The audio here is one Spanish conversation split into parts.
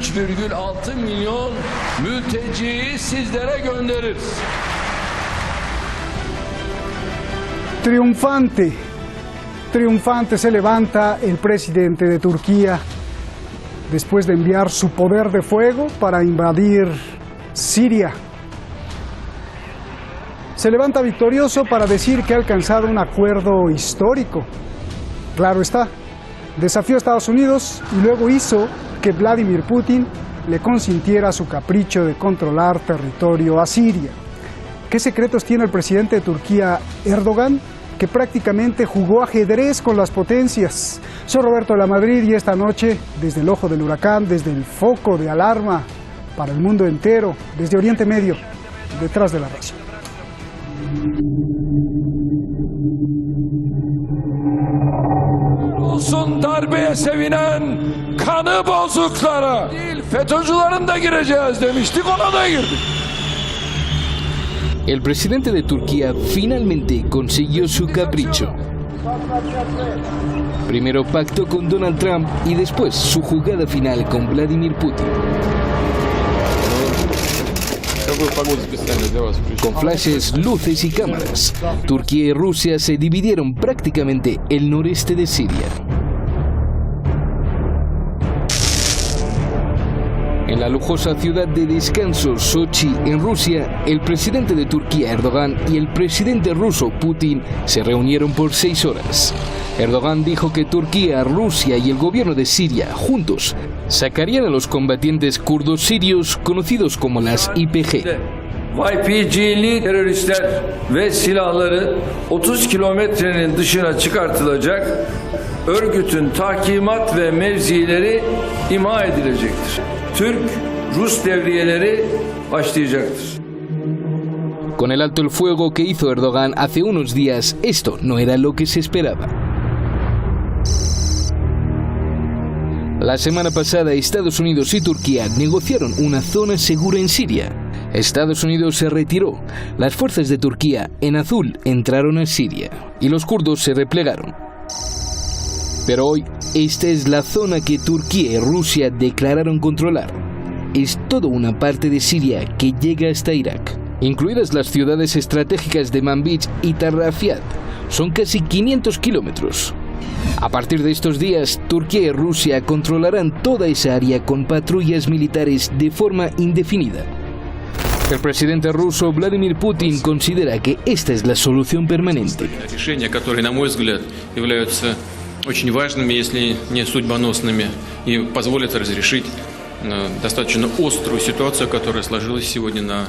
3,6 milyon mülteciyi sizlere göndeririz. Triunfante se levanta el presidente de Turquía después de enviar su poder de fuego para invadir Siria. Se levanta victorioso para decir que ha alcanzado un acuerdo histórico. Claro está, desafió a Estados Unidos y luego hizo que Vladimir Putin le consintiera su capricho de controlar territorio a Siria. ¿Qué secretos tiene el presidente de Turquía, Erdogan, que prácticamente jugó ajedrez con las potencias? Soy Roberto de la Madrid y esta noche, desde el ojo del huracán, desde el foco de alarma para el mundo entero, desde Oriente Medio, detrás de la razón. Olsun darbeye sevinen kanı bozuklara değil, FETÖ'cülerin de gireceğiz demiştik, ona da girdik. El presidente de Turquía finalmente consiguió su capricho. Primero pactó con Donald Trump y después su jugada final con Vladimir Putin. Con flashes, luces y cámaras, Turquía y Rusia se dividieron prácticamente el noreste de Siria. En la lujosa ciudad de descanso Sochi, en Rusia, el presidente de Turquía, Erdogan, y el presidente ruso, Putin, se reunieron por 6 horas. Erdogan dijo que Turquía, Rusia y el gobierno de Siria, juntos, sacarían a los combatientes kurdos sirios conocidos como las YPG. YPG'li teröristler ve silahları 30 kilometrenin dışına çıkartılacak, örgütün tahkimat ve mevzileri imha edilecektir. Türk-Rus devriyeleri başlayacaktır. Con el alto el fuego que hizo Erdogan hace unos días, esto no era lo que se esperaba. La semana pasada, Estados Unidos y Turquía negociaron una zona segura en Siria. Estados Unidos se retiró, las fuerzas de Turquía, en azul, entraron a Siria y los kurdos se replegaron. Pero hoy, esta es la zona que Turquía y Rusia declararon controlar. Es toda una parte de Siria que llega hasta Irak, incluidas las ciudades estratégicas de Manbij y Tarrafiat. Son casi 500 kilómetros. A partir de estos días, Turquía y Rusia controlarán toda esa área con patrullas militares de forma indefinida. El presidente ruso Vladimir Putin considera que esta es la solución permanente. Очень важными, если не судьбоносными, и позволят разрешить достаточно острую ситуацию, которая сложилась сегодня на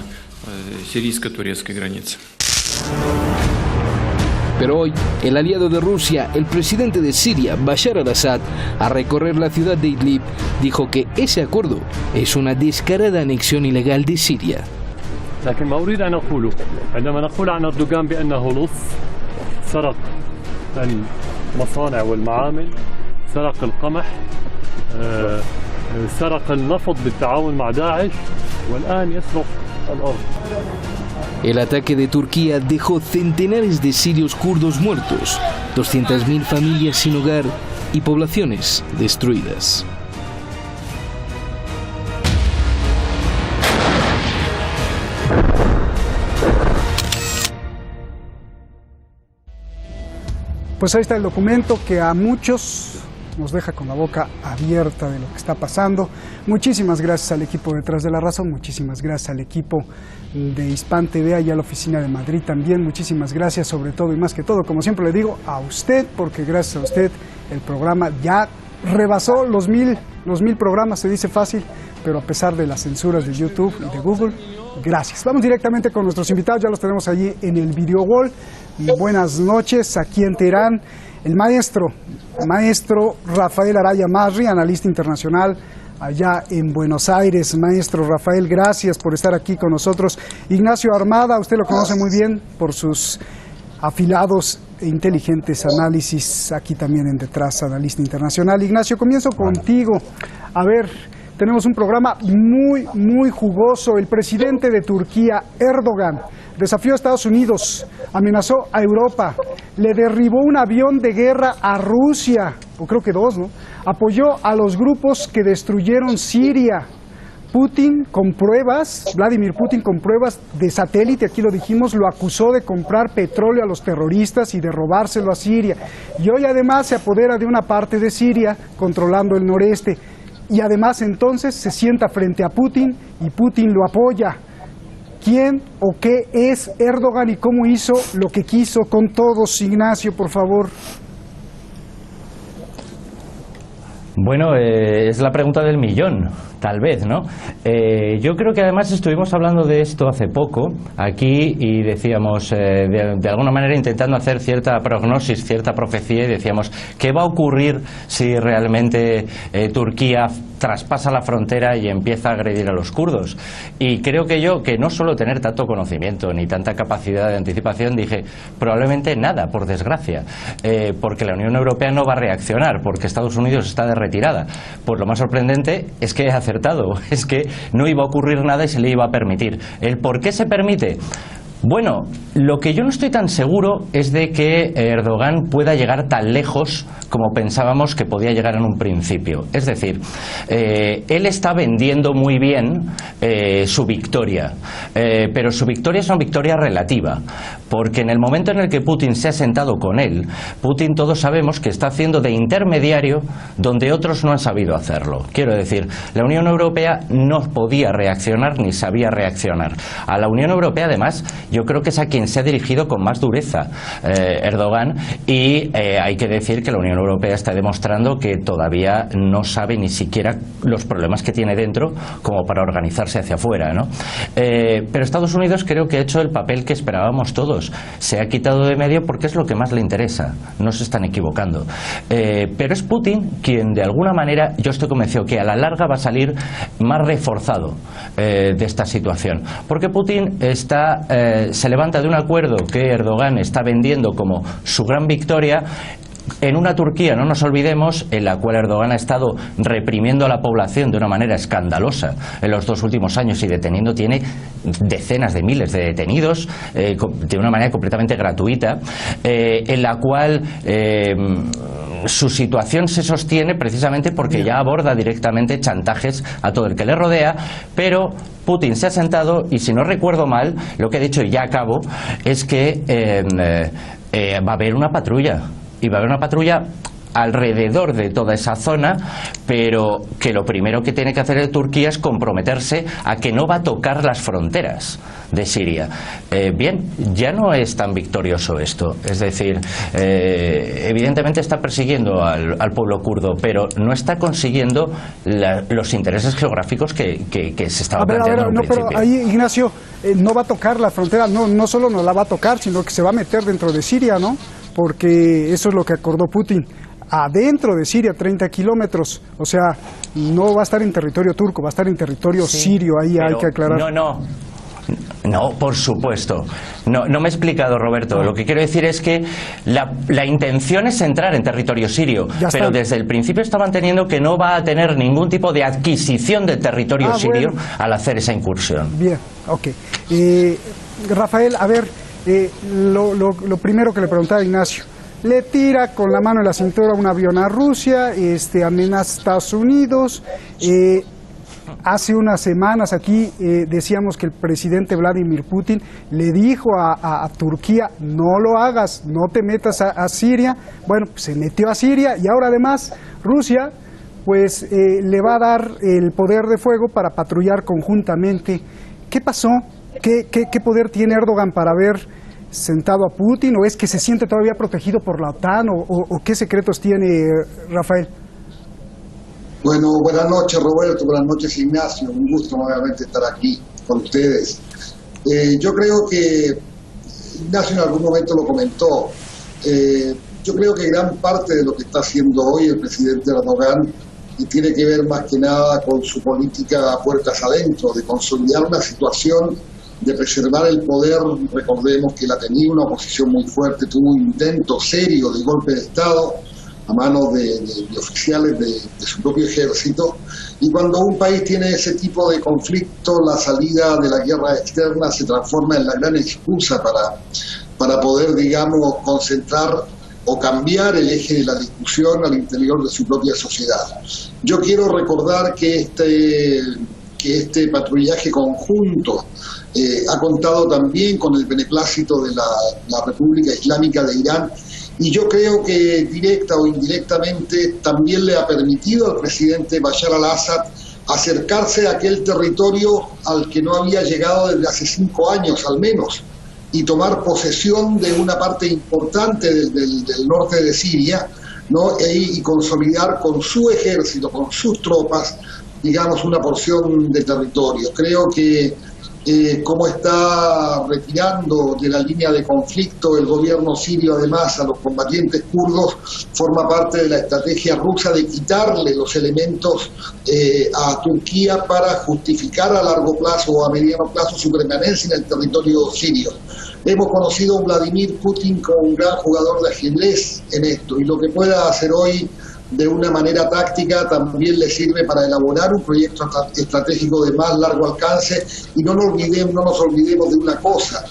сирийско-турецкой границе. Pero hoy, el aliado de Rusia, el presidente de Siria, Bashar al-Assad, al recorrer la ciudad de Idlib, dijo que ese acuerdo es una descarada anexión ilegal de Siria. لكن ما أريد أن أقوله عندما نقول عن أردوغان بأنه لص سرق المصانع والمعامل، سرق القمح، سرق النفط بالتعاون مع داعش، والآن يسرق الأرض. El ataque de Turquía dejó centenares de sirios kurdos muertos, 200.000 familias sin hogar y poblaciones destruidas. Pues ahí está el documento que a muchos nos deja con la boca abierta de lo que está pasando. Muchísimas gracias al equipo detrás de La Razón, muchísimas gracias al equipo de Hispan TV, allá a la oficina de Madrid también. Muchísimas gracias sobre todo y más que todo, como siempre le digo, a usted, porque gracias a usted el programa ya rebasó los mil programas, se dice fácil, pero a pesar de las censuras de YouTube y de Google, gracias. Vamos directamente con nuestros invitados, ya los tenemos allí en el video wall. Buenas noches, aquí en Teherán, el maestro Rafael Araya Masri, analista internacional allá en Buenos Aires. Maestro Rafael, gracias por estar aquí con nosotros. Ignacio Armada, usted lo conoce muy bien por sus afilados e inteligentes análisis, aquí también en Detrás, analista internacional. Ignacio, comienzo contigo. A ver, Tenemos un programa muy jugoso. El presidente de Turquía, Erdogan, desafió a Estados Unidos, amenazó a Europa, le derribó un avión de guerra a Rusia, o creo que 2, ¿no? Apoyó a los grupos que destruyeron Siria. Putin con pruebas, Vladimir Putin con pruebas de satélite, aquí lo dijimos, lo acusó de comprar petróleo a los terroristas y de robárselo a Siria. Y hoy además se apodera de una parte de Siria, controlando el noreste. Y además entonces se sienta frente a Putin y Putin lo apoya. ¿Quién o qué es Erdogan y cómo hizo lo que quiso con todos? Ignacio, por favor. Bueno, es la pregunta del millón, tal vez, ¿no? Yo creo que además estuvimos hablando de esto hace poco aquí y decíamos, de alguna manera intentando hacer cierta prognosis, cierta profecía, y decíamos, ¿qué va a ocurrir si realmente Turquía traspasa la frontera y empieza a agredir a los kurdos? Y creo que no suelo tener tanto conocimiento ni tanta capacidad de anticipación, dije, probablemente nada, por desgracia, porque la Unión Europea no va a reaccionar, porque Estados Unidos está de retirada. Pues lo más sorprendente es que he acertado, es que no iba a ocurrir nada y se le iba a permitir. ¿El por qué se permite? Bueno, lo que yo no estoy tan seguro es de que Erdogan pueda llegar tan lejos como pensábamos que podía llegar en un principio. Es decir, él está vendiendo muy bien su victoria, pero su victoria es una victoria relativa, porque en el momento en el que Putin se ha sentado con él, Putin todos sabemos que está haciendo de intermediario donde otros no han sabido hacerlo. Quiero decir, la Unión Europea no podía reaccionar ni sabía reaccionar. A la Unión Europea, además, yo creo que es a quien se ha dirigido con más dureza Erdogan, y hay que decir que la Unión Europea está demostrando que todavía no sabe ni siquiera los problemas que tiene dentro como para organizarse hacia afuera, ¿no? Pero Estados Unidos creo que ha hecho el papel que esperábamos todos. Se ha quitado de medio porque es lo que más le interesa. No se están equivocando. Pero es Putin quien, de alguna manera, yo estoy convencido que a la larga va a salir más reforzado de esta situación. Porque Putin se levanta de un acuerdo que Erdogan está vendiendo como su gran victoria en una Turquía, no nos olvidemos, en la cual Erdogan ha estado reprimiendo a la población de una manera escandalosa en los 2 últimos años y deteniendo, tiene decenas de miles de detenidos de una manera completamente gratuita, en la cual su situación se sostiene precisamente porque ya aborda directamente chantajes a todo el que le rodea, pero Putin se ha sentado y, si no recuerdo mal, lo que he dicho y ya acabo, es que va a haber una patrulla. Y va a haber una patrulla alrededor de toda esa zona, pero que lo primero que tiene que hacer Turquía es comprometerse a que no va a tocar las fronteras de Siria. Bien, ya no es tan victorioso esto, es decir, evidentemente está persiguiendo al pueblo kurdo, pero no está consiguiendo los intereses geográficos que se estaban planteando en un principio. Pero ahí, Ignacio, no va a tocar la frontera, no solo no la va a tocar, sino que se va a meter dentro de Siria, ¿no? Porque eso es lo que acordó Putin. Adentro de Siria, 30 kilómetros, o sea, no va a estar en territorio turco, va a estar en territorio sirio, ahí hay que aclarar. No, por supuesto. No me he explicado, Roberto. Lo que quiero decir es que la intención es entrar en territorio sirio, pero desde el principio está manteniendo que no va a tener ningún tipo de adquisición del territorio sirio al hacer esa incursión. Bien, ok. Rafael, a ver, lo primero que le preguntaba a Ignacio. Le tira con la mano en la cintura un avión a Rusia, amenaza a Estados Unidos. Hace unas semanas aquí decíamos que el presidente Vladimir Putin le dijo a Turquía, no lo hagas, no te metas a Siria. Bueno, pues se metió a Siria y ahora además Rusia pues le va a dar el poder de fuego para patrullar conjuntamente. ¿Qué pasó? ¿Qué poder tiene Erdogan para haber sentado a Putin? ¿O es que se siente todavía protegido por la OTAN? ¿O qué secretos tiene, Rafael? Bueno, buenas noches, Roberto, buenas noches, Ignacio, un gusto nuevamente estar aquí con ustedes. Yo creo que Ignacio en algún momento lo comentó, yo creo que gran parte de lo que está haciendo hoy el presidente Erdogan tiene que ver más que nada con su política puertas adentro, de consolidar una situación, de preservar el poder. Recordemos que él ha tenido una oposición muy fuerte, tuvo un intento serio de golpe de Estado a manos de oficiales de su propio ejército, Y cuando un país tiene ese tipo de conflicto, la salida de la guerra externa se transforma en la gran excusa para poder, digamos, concentrar o cambiar el eje de la discusión al interior de su propia sociedad. Yo quiero recordar que este patrullaje conjunto ha contado también con el beneplácito de la República Islámica de Irán, y yo creo que directa o indirectamente también le ha permitido al presidente Bashar al-Assad acercarse a aquel territorio al que no había llegado desde hace 5 años al menos, y tomar posesión de una parte importante del norte de Siria, ¿no? Y consolidar con su ejército, con sus tropas, digamos, una porción de territorio. Creo que como está retirando de la línea de conflicto el gobierno sirio además a los combatientes kurdos, forma parte de la estrategia rusa de quitarle los elementos a Turquía para justificar a largo plazo o a mediano plazo su permanencia en el territorio sirio. Hemos conocido a Vladimir Putin como un gran jugador de ajedrez en esto, y lo que pueda hacer hoy de una manera táctica también le sirve para elaborar un proyecto estratégico de más largo alcance. Y no nos olvidemos de una cosa: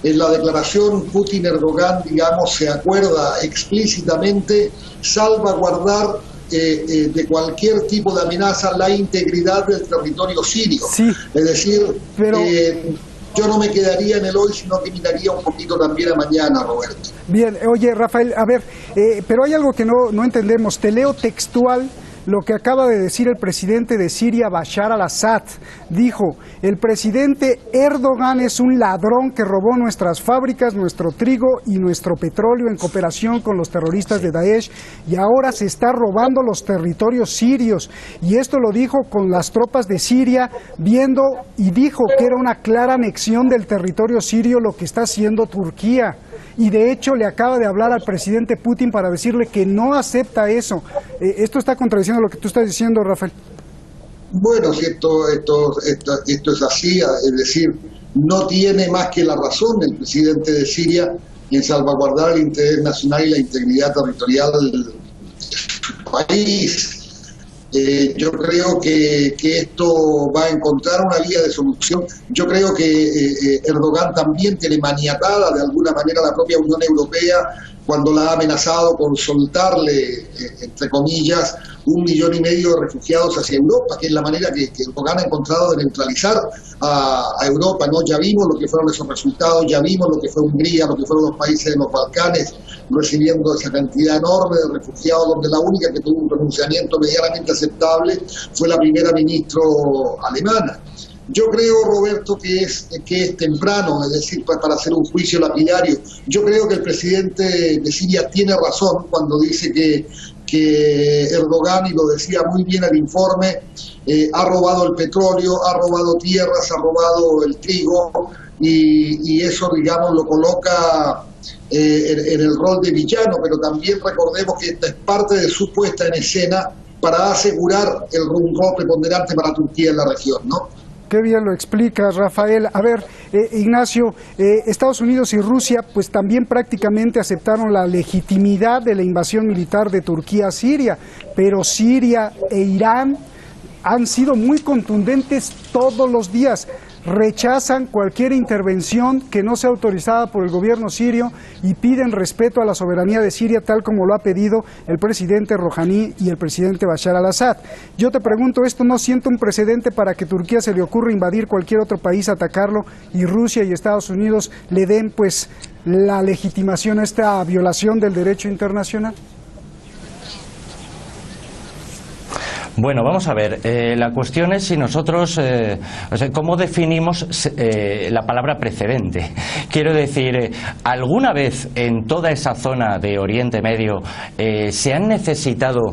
en la declaración Putin-Erdogan, digamos, se acuerda explícitamente salvaguardar de cualquier tipo de amenaza la integridad del territorio sirio. Sí, es decir, pero yo no me quedaría en el hoy, sino que miraría un poquito también a mañana, Roberto. bien, oye, Rafael, a ver, pero hay algo que no entendemos. Te leo textual lo que acaba de decir el presidente de Siria, Bashar al-Assad. Dijo: el presidente Erdogan es un ladrón que robó nuestras fábricas, nuestro trigo y nuestro petróleo en cooperación con los terroristas de Daesh, y ahora se está robando los territorios sirios. Y esto lo dijo con las tropas de Siria viendo, y dijo que era una clara anexión del territorio sirio lo que está haciendo Turquía. Y de hecho le acaba de hablar al presidente Putin para decirle que no acepta eso. Esto está contradiciendo lo que tú estás diciendo, Rafael. Bueno, si esto es así, es decir, no tiene más que la razón el presidente de Siria en salvaguardar el interés nacional y la integridad territorial del país. Yo creo que esto va a encontrar una vía de solución. Yo creo que Erdogan también tiene maniatada de alguna manera la propia Unión Europea cuando la ha amenazado con soltarle, entre comillas, 1,5 millones de refugiados hacia Europa, que es la manera que Erdogan ha encontrado de neutralizar a Europa, ¿no? Ya vimos lo que fueron esos resultados, ya vimos lo que fue Hungría, lo que fueron los países de los Balcanes, recibiendo esa cantidad enorme de refugiados, donde la única que tuvo un pronunciamiento medianamente aceptable fue la primera ministra alemana. Yo creo, Roberto, que es temprano, es decir, para hacer un juicio lapidario. Yo creo que el presidente de Siria tiene razón cuando dice que Erdogan, y lo decía muy bien el informe, ha robado el petróleo, ha robado tierras, ha robado el trigo, y eso, digamos, lo coloca en el rol de villano. Pero también recordemos que esta es parte de su puesta en escena para asegurar el rol preponderante para Turquía en la región, ¿no? Qué bien lo explicas, Rafael. A ver, Ignacio, Estados Unidos y Rusia pues también prácticamente aceptaron la legitimidad de la invasión militar de Turquía a Siria, pero Siria e Irán han sido muy contundentes todos los días. Rechazan cualquier intervención que no sea autorizada por el gobierno sirio y piden respeto a la soberanía de Siria, tal como lo ha pedido el presidente Rouhani y el presidente Bashar al-Assad. Yo te pregunto, ¿esto no siente un precedente para que Turquía se le ocurra invadir cualquier otro país, atacarlo, y Rusia y Estados Unidos le den pues la legitimación a esta violación del derecho internacional? Bueno, vamos a ver, la cuestión es si nosotros, ¿cómo definimos la palabra precedente? Quiero decir, ¿alguna vez en toda esa zona de Oriente Medio se han necesitado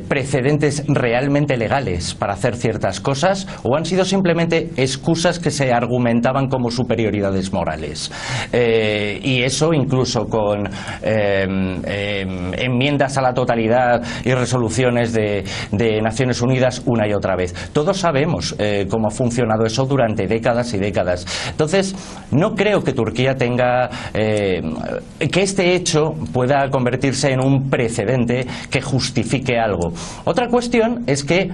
precedentes realmente legales para hacer ciertas cosas, o han sido simplemente excusas que se argumentaban como superioridades morales? Y eso incluso con enmiendas a la totalidad y resoluciones de Naciones Unidas una y otra vez. Todos sabemos cómo ha funcionado eso durante décadas y décadas. Entonces, no creo que Turquía tenga que este hecho pueda convertirse en un precedente que justifique algo. Otra cuestión es que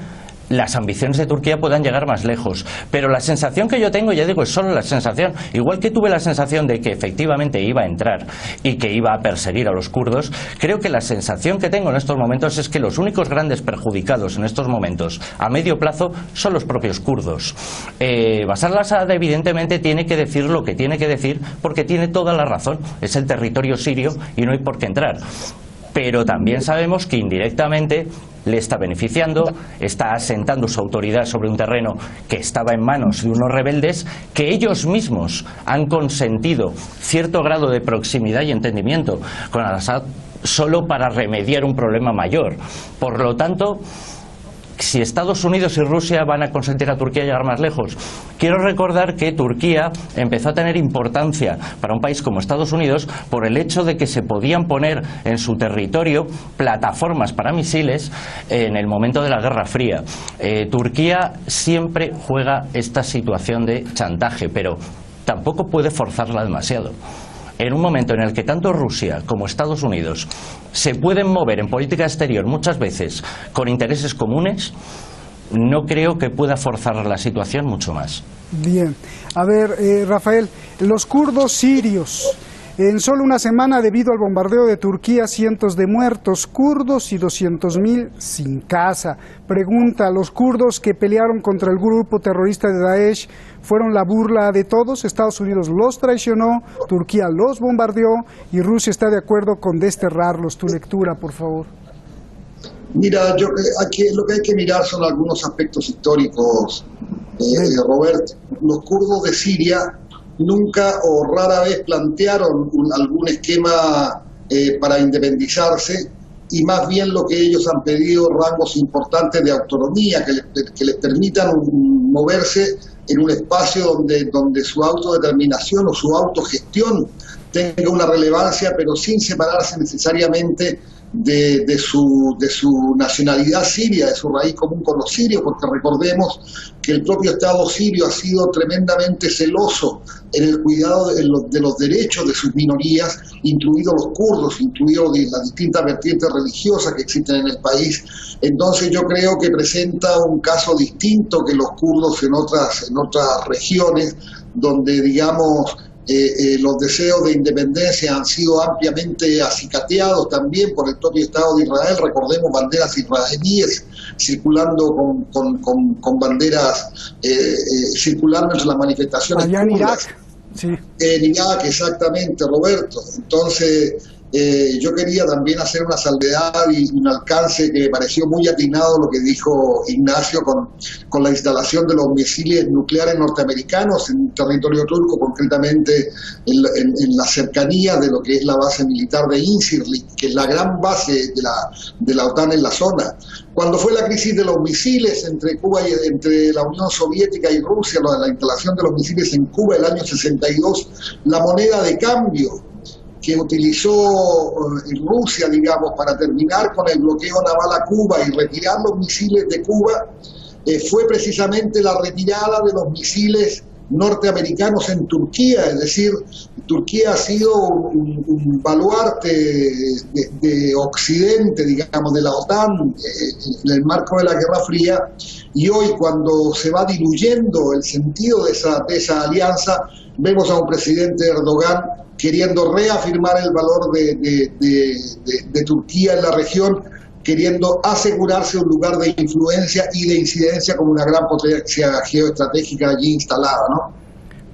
las ambiciones de Turquía puedan llegar más lejos. Pero la sensación que yo tengo, ya digo, es solo la sensación, igual que tuve la sensación de que efectivamente iba a entrar y que iba a perseguir a los kurdos, creo que la sensación que tengo en estos momentos es que los únicos grandes perjudicados en estos momentos a medio plazo son los propios kurdos. Bashar al-Assad evidentemente tiene que decir lo que tiene que decir, porque tiene toda la razón, es el territorio sirio y no hay por qué entrar. Pero también sabemos que indirectamente le está beneficiando, está asentando su autoridad sobre un terreno que estaba en manos de unos rebeldes que ellos mismos han consentido cierto grado de proximidad y entendimiento con al-Assad solo para remediar un problema mayor. Por lo tanto, si Estados Unidos y Rusia van a consentir a Turquía llegar más lejos. Quiero recordar que Turquía empezó a tener importancia para un país como Estados Unidos por el hecho de que se podían poner en su territorio plataformas para misiles en el momento de la Guerra Fría. Turquía siempre juega esta situación de chantaje, pero tampoco puede forzarla demasiado. En un momento en el que tanto Rusia como Estados Unidos se pueden mover en política exterior muchas veces con intereses comunes, no creo que pueda forzar la situación mucho más. Bien. A ver, Rafael, los kurdos sirios, en solo una semana debido al bombardeo de Turquía, cientos de muertos kurdos y 200.000 sin casa. Pregunta, ¿los kurdos que pelearon contra el grupo terrorista de Daesh fueron la burla de todos? Estados Unidos los traicionó, Turquía los bombardeó y Rusia está de acuerdo con desterrarlos. Tu lectura, por favor. Mira, lo que hay que mirar son algunos aspectos históricos, Roberto. Los kurdos de Siria nunca o rara vez plantearon algún esquema para independizarse, y más bien lo que ellos han pedido rangos importantes de autonomía que les permitan moverse en un espacio donde su autodeterminación o su autogestión tenga una relevancia, pero sin separarse necesariamente de su nacionalidad siria, de su raíz común con los sirios, porque recordemos que el propio Estado sirio ha sido tremendamente celoso en el cuidado de los derechos de sus minorías, incluidos los kurdos, incluidos las distintas vertientes religiosas que existen en el país. Entonces yo creo que presenta un caso distinto que los kurdos en otras regiones, donde digamos los deseos de independencia han sido ampliamente acicateados también por el propio Estado de Israel. Recordemos banderas israelíes circulando con banderas circulando entre las manifestaciones allá en Irak. Sí. En Irak, exactamente, Roberto. Entonces yo quería también hacer una salvedad y un alcance que me pareció muy atinado lo que dijo Ignacio con la instalación de los misiles nucleares norteamericanos en territorio turco, concretamente en la cercanía de lo que es la base militar de Incirlik, que es la gran base de la OTAN en la zona. Cuando fue la crisis de los misiles entre Cuba y entre la Unión Soviética y Rusia, la instalación de los misiles en Cuba el año 62, la moneda de cambio que utilizó Rusia, digamos, para terminar con el bloqueo naval a Cuba y retirar los misiles de Cuba, fue precisamente la retirada de los misiles norteamericanos en Turquía. Es decir, Turquía ha sido un baluarte de Occidente, digamos, de la OTAN en el marco de la Guerra Fría, y hoy, cuando se va diluyendo el sentido de esa alianza, vemos a un presidente Erdogan queriendo reafirmar el valor de Turquía en la región, queriendo asegurarse un lugar de influencia y de incidencia como una gran potencia geoestratégica allí instalada, ¿no?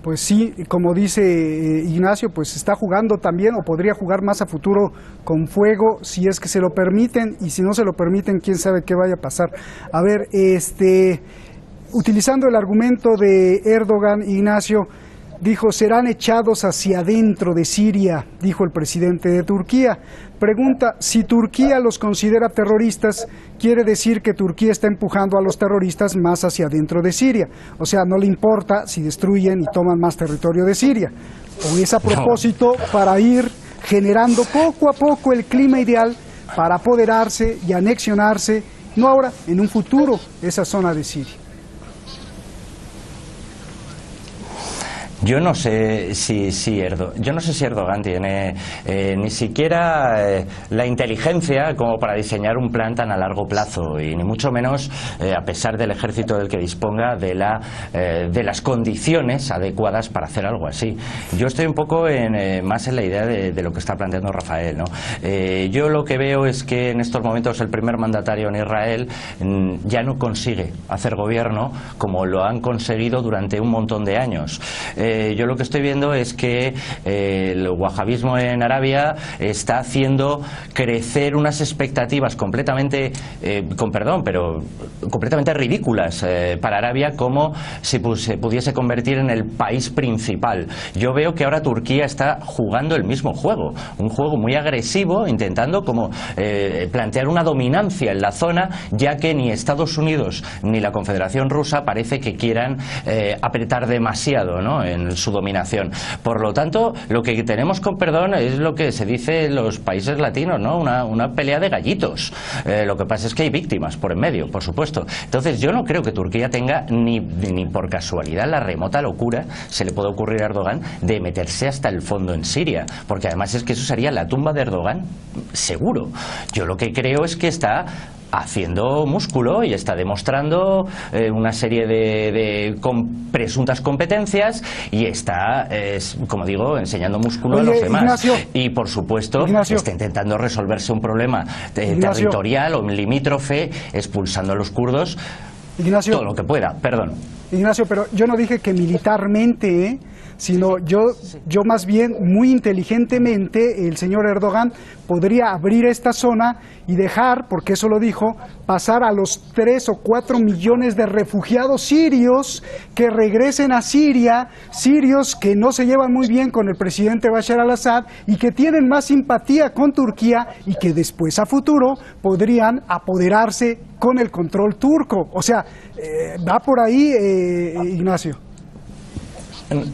Pues sí, como dice Ignacio, pues está jugando también, o podría jugar más a futuro con fuego, si es que se lo permiten, y si no se lo permiten, quién sabe qué vaya a pasar. A ver, utilizando el argumento de Erdogan, Ignacio, dijo, serán echados hacia adentro de Siria, dijo el presidente de Turquía. Pregunta, si Turquía los considera terroristas, quiere decir que Turquía está empujando a los terroristas más hacia adentro de Siria. O sea, no le importa si destruyen y toman más territorio de Siria. O es a propósito para ir generando poco a poco el clima ideal para apoderarse y anexionarse, no ahora, en un futuro, esa zona de Siria. Yo no sé si Erdogan tiene ni siquiera la inteligencia como para diseñar un plan tan a largo plazo y ni mucho menos, a pesar del ejército del que disponga, de las condiciones adecuadas para hacer algo así. Yo estoy un poco más en la idea de lo que está planteando Rafael, ¿no? Yo lo que veo es que en estos momentos el primer mandatario en Israel ya no consigue hacer gobierno como lo han conseguido durante un montón de años. Yo lo que estoy viendo es que el wahabismo en Arabia está haciendo crecer unas expectativas completamente, con perdón, pero completamente ridículas para Arabia, como si se pudiese convertir en el país principal. Yo veo que ahora Turquía está jugando el mismo juego, un juego muy agresivo, intentando como plantear una dominancia en la zona, ya que ni Estados Unidos ni la Confederación Rusa parece que quieran apretar demasiado, ¿no?, en su dominación. Por lo tanto, lo que tenemos, con perdón, es lo que se dice en los países latinos, ¿no?, una pelea de gallitos. Lo que pasa es que hay víctimas por en medio, por supuesto. Entonces yo no creo que Turquía tenga ni por casualidad la remota locura, se le puede ocurrir a Erdogan, de meterse hasta el fondo en Siria, porque además es que eso sería la tumba de Erdogan seguro. Yo lo que creo es que está haciendo músculo y está demostrando una serie de presuntas competencias y está, como digo, enseñando músculo a los demás. Ignacio, y por supuesto está intentando resolverse un problema territorial o limítrofe, expulsando a los kurdos, todo lo que pueda. Perdón. Ignacio, pero yo no dije que militarmente, sino yo más bien, muy inteligentemente, el señor Erdogan podría abrir esta zona y dejar, porque eso lo dijo, pasar a los 3 o 4 millones de refugiados sirios que regresen a Siria, sirios que no se llevan muy bien con el presidente Bashar al-Assad y que tienen más simpatía con Turquía y que después, a futuro, podrían apoderarse con el control turco. O sea, va por ahí, Ignacio.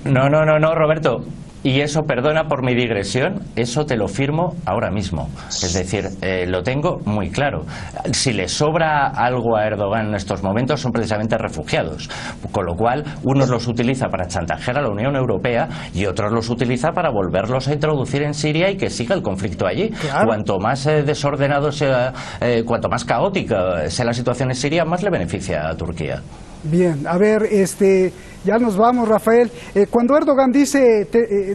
No, Roberto. Y eso, perdona por mi digresión, eso te lo firmo ahora mismo. Es decir, lo tengo muy claro. Si le sobra algo a Erdogan en estos momentos son precisamente refugiados. Con lo cual, unos los utiliza para chantajear a la Unión Europea y otros los utiliza para volverlos a introducir en Siria y que siga el conflicto allí. Claro. Cuanto más desordenado sea, cuanto más caótica sea la situación en Siria, más le beneficia a Turquía. Bien, a ver, ya nos vamos, Rafael. Cuando Erdogan dice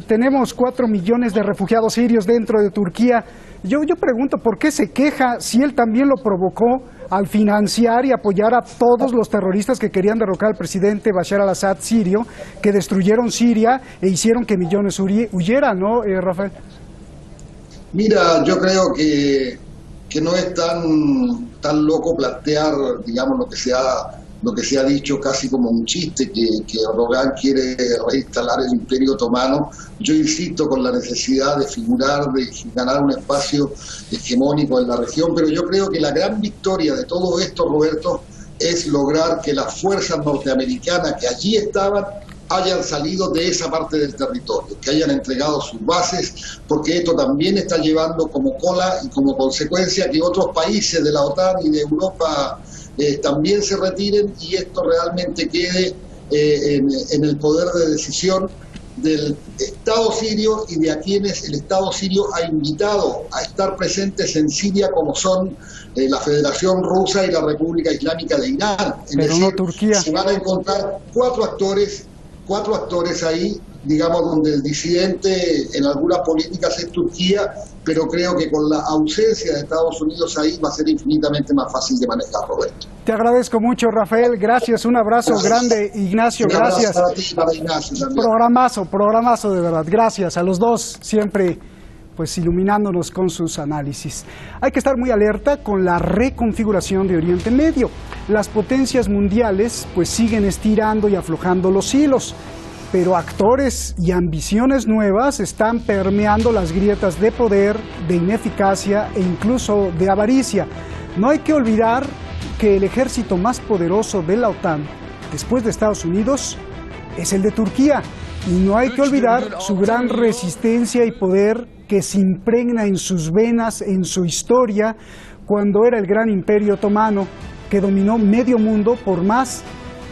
tenemos 4 millones de refugiados sirios dentro de Turquía, yo pregunto por qué se queja si él también lo provocó al financiar y apoyar a todos los terroristas que querían derrocar al presidente Bashar al-Assad sirio, que destruyeron Siria e hicieron que millones huyeran, ¿no, Rafael? Mira, yo creo que no es tan loco plantear, digamos, lo que se ha dicho casi como un chiste, que Erdogan quiere reinstalar el Imperio Otomano. Yo insisto con la necesidad de figurar, de ganar un espacio hegemónico en la región, pero yo creo que la gran victoria de todo esto, Roberto, es lograr que las fuerzas norteamericanas que allí estaban hayan salido de esa parte del territorio, que hayan entregado sus bases, porque esto también está llevando como cola y como consecuencia que otros países de la OTAN y de Europa también se retiren y esto realmente quede en el poder de decisión del Estado sirio y de a quienes el Estado sirio ha invitado a estar presentes en Siria, como son la Federación Rusa y la República Islámica de Irán. Pero no Turquía. Se van a encontrar cuatro actores ahí, digamos, donde el disidente en algunas políticas es Turquía, pero creo que con la ausencia de Estados Unidos ahí va a ser infinitamente más fácil de manejar, Roberto. Te agradezco mucho, Rafael, gracias, un abrazo grande, Ignacio, gracias. Un abrazo para ti, para Ignacio también. Programazo de verdad, gracias a los dos, siempre pues iluminándonos con sus análisis. Hay que estar muy alerta con la reconfiguración de Oriente Medio. Las potencias mundiales pues siguen estirando y aflojando los hilos, pero actores y ambiciones nuevas están permeando las grietas de poder, de ineficacia e incluso de avaricia. No hay que olvidar que el ejército más poderoso de la OTAN, después de Estados Unidos, es el de Turquía. Y no hay que olvidar su gran resistencia y poder que se impregna en sus venas, en su historia, cuando era el gran imperio otomano, que dominó medio mundo por más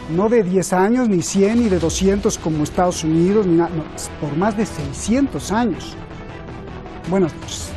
no de 10 años, ni 100, ni de 200 como Estados Unidos, ni nada, no, por más de 600 años. Buenas noches.